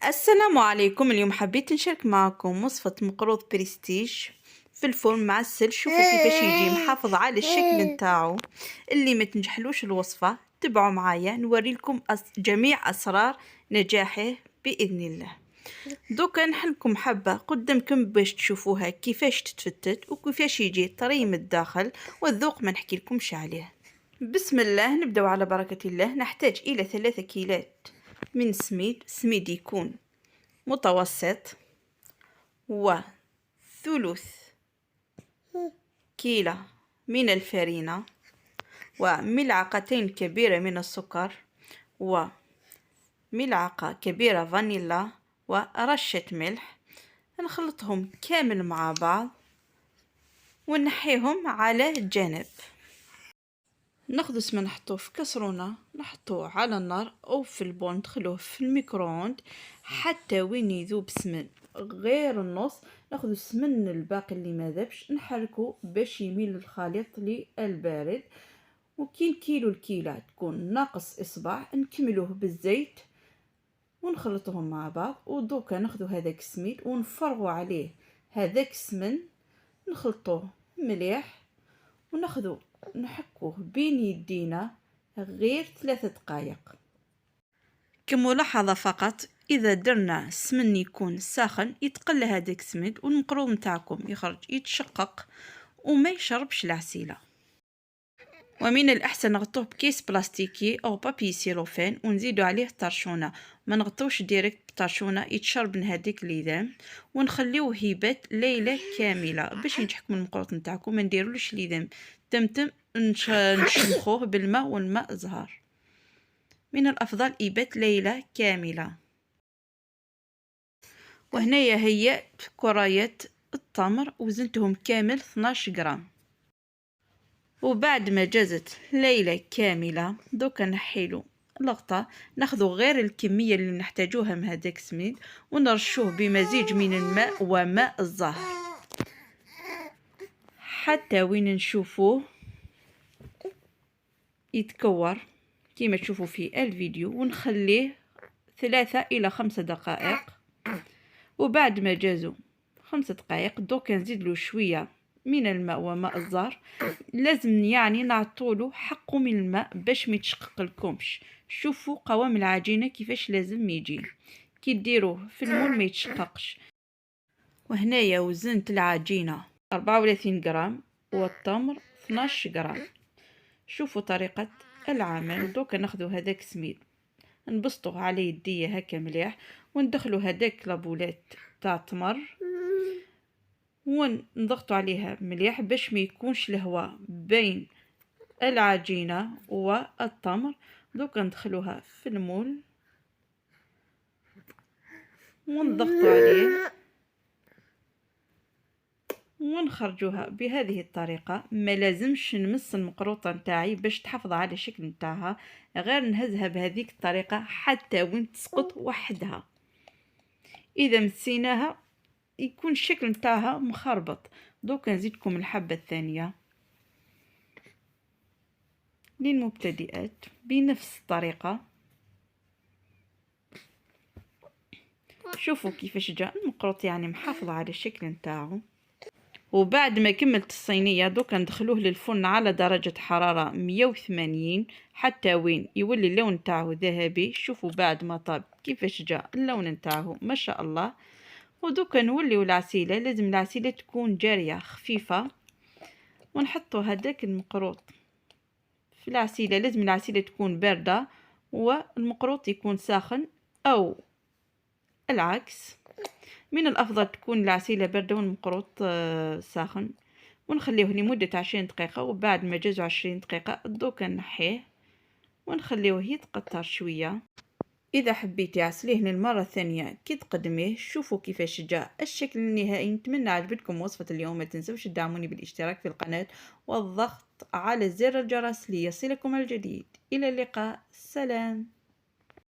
السلام عليكم. اليوم حبيت نشارك معكم وصفة مقروض بريستيج في الفرن معسل. شوفوا كيفاش يجي محافظ على الشكل نتاعو. اللي ما تنجحلوش الوصفة تبعوا معايا نوري لكم جميع أسرار نجاحه بإذن الله. دوكا نحلكم حبة قدامكم باش تشوفوها كيفاش تتفتت وكيفاش يجي طري من الداخل، والذوق ما نحكي لكمش عليه. بسم الله، نبدأ على بركة الله. نحتاج إلى 3 كيلات من سميد يكون متوسط، وثلث كيلة من الفرينة، وملعقتين كبيرة من السكر، وملعقة كبيرة فانيلا، ورشة ملح. نخلطهم كامل مع بعض ونحيهم على جانب. ناخذ سمن نحطوه في كسرونة، نحطوه على النار او في البول، ندخلوه في الميكرووند حتى وين يذوب سمن غير النص. ناخذ السمن الباقي اللي ما ذابش نحركه باش يميل الخليط للبارد. وكين كيلو الكيلة تكون ناقص اصبع نكملوه بالزيت ونخلطهم مع بعض. ودوكا ناخذ هذاك السميد ونفرغوا عليه هذاك السمن، نخلطوه مليح وناخذو نحكوه بين يدينا غير 3 دقائق. كملاحظة فقط، إذا درنا السمن يكون ساخن يتقل هذاك السميد والمقروض نتاعكم يخرج يتشقق وما يشربش العسيلة. ومن الأحسن نغطوه بكيس بلاستيكي أو بابي سيلوفان ونزيدو عليه طرشونة، ما نغطوش ديريكت بطرشونة يتشرب من هذيك الليذان، ونخليوه يبات ليلة كاملة باش ينجحكم المقروض نتاعكم. ما نديرولوش ليذان تمتم نشمخوه بالماء والماء زهر. من الأفضل يبات ليلة كاملة. وهنايا هي كرايات التمر وزنتهم كامل 12 غرام. وبعد ما جازت ليلة كاملة دوكا نحيلو لقطة، ناخذ غير الكمية اللي نحتاجوها من هذاك السميد ونرشوه بمزيج من الماء وماء الزهر حتى وين نشوفوه يتكور كما تشوفوا في الفيديو، ونخليه 3 إلى 5 دقائق. وبعد ما جازوا 5 دقائق دوكا نزيد له شوية من الماء وماء الزهر. لازم يعني نعطوله حقه من الماء باش ما يتشقق لكمش. شوفوا قوام العجينه كيفاش لازم يجي، كي ديروه في المول ما يتشققش. وهنايا وزنت العجينه 34 غرام والتمر 12 غرام. شوفوا طريقه العمل. دوكا ناخذ هذاك السميد نبسطوه على يديه هكا مليح وندخلوا هذاك لابولات تاع التمر ونضغطوا عليها مليح باش ما يكونش الهواء بين العجينة والتمر. دوكا ندخلوها في المول ونضغطوا عليه ونخرجوها بهذه الطريقة. ما لازمش نمس المقروطة نتاعي باش تحافظ على الشكل نتاعها، غير نهزها بهذيك الطريقة حتى وين تسقط وحدها. اذا مسيناها يكون الشكل نتاعها مخربط. دوكا نزيدكم الحبة الثانية للمبتدئات بنفس الطريقة. شوفوا كيفاش جاء المقروط يعني محافظ على الشكل نتاعو. وبعد ما كملت الصينية دوكا ندخلوه للفرن على درجة حرارة 180 حتى وين يولي اللون نتاعو ذهبي. شوفوا بعد ما طاب كيفاش جاء اللون نتاعو ما شاء الله. ودوكا نوليو العسيلة، لازم العسيلة تكون جارية خفيفة، ونحطوا هذاك المقروط في العسيلة. لازم العسيلة تكون باردة والمقروط يكون ساخن أو العكس. من الأفضل تكون العسيلة باردة والمقروط ساخن. ونخليه لمدة 20 دقيقة. وبعد ما جازوا 20 دقيقة دوكا نحيه ونخليه يتقطر شوية. إذا حبيتي عسليه للمرة الثانية كي تقدميه شوفوا كيفاش جاء الشكل النهائي. نتمنى عجبتكم وصفة اليوم. ما تنسوش تدعموني بالاشتراك في القناة والضغط على زر الجرس ليصلكم الجديد. إلى اللقاء، سلام.